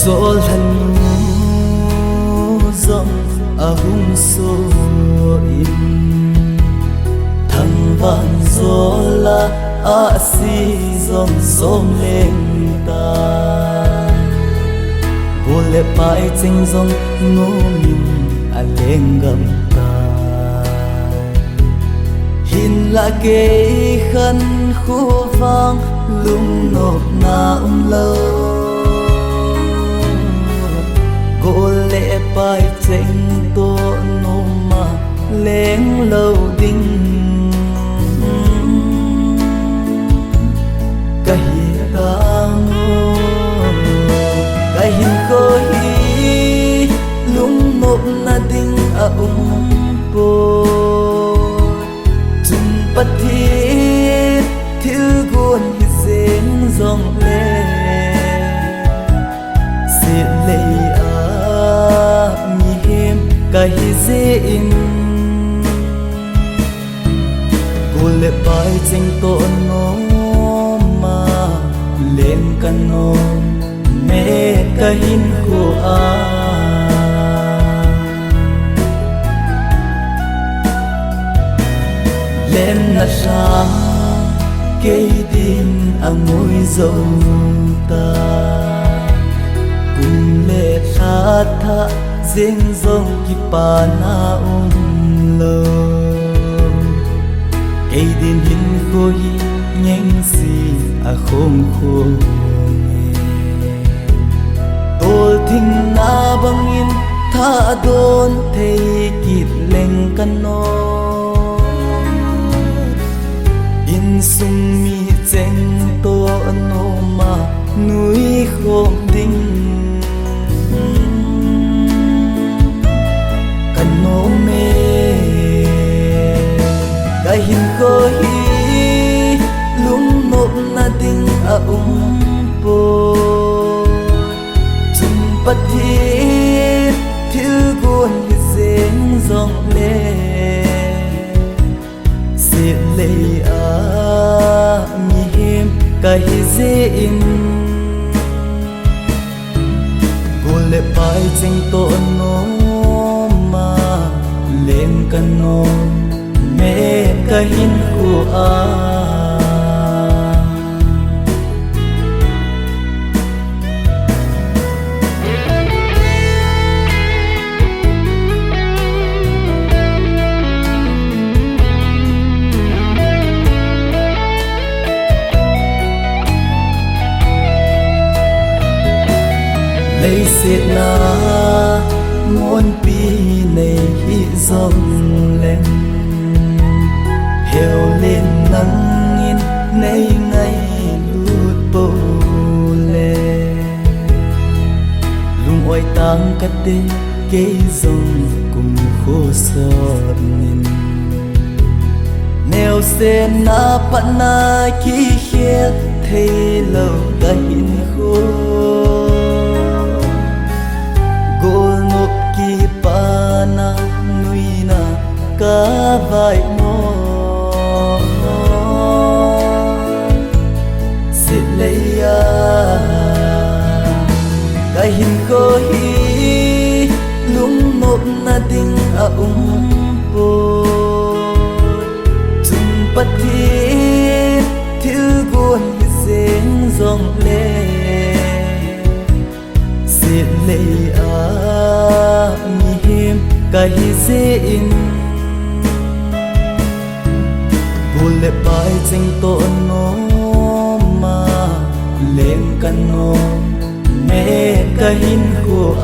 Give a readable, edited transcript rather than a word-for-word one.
gió lần dòng hung số im thằng vàng gió là si dòng sông lên ta vô lệ bài tranh dòng ngô mình lên gầm ta hin là kê khăn khu vang lung nộp na lâu vô lệ bài tranh tô nô mà lên lâu đinh cái đang cái hin khơi lung nộp na đinh po chung bắt thiết thiếu guồn hi dên dòng lệ sẽ lấy mi hem cái hi dên cô lệ bài tranh tổ nó mà lên căn nó mẹ cái hin của lên là sáng cây tin môi dầu ta cùng lệ sát tha riêng dòng kịp bà na lơ cây tin hình khôi nhanh gì không khôn tôi thinh na băng in tha đôn thấy kịp lên căn nó sung mi tranh tô nô mà núi khom đinh cần nô mê cái hình khơi lung nộp na đinh po chung bắt thiết thiếu guồn hi dên dòng lệ sẽ lấy mi hem cái dên cô lệ bài tranh tổ nó mà lên căn nó mẹ cái hin của lấy sẽ na muôn pi này hi dòng lên heo lên nắng in nay ngày lút bầu lệ lung oai tang cắt đê cây dòng cùng khô sọt nhìn neo sẽ na bạn na khi khét thấy lâu đã hin khô na nuôi na cá vai mò sẽ lấy cái hình khơi lung nộp na đinh po chung bắt thiết thiếu guồn hi dên dòng lệ sẽ lấy cái dên cô lệ bài tranh tổ nó mà lên căn nó mẹ cái hin của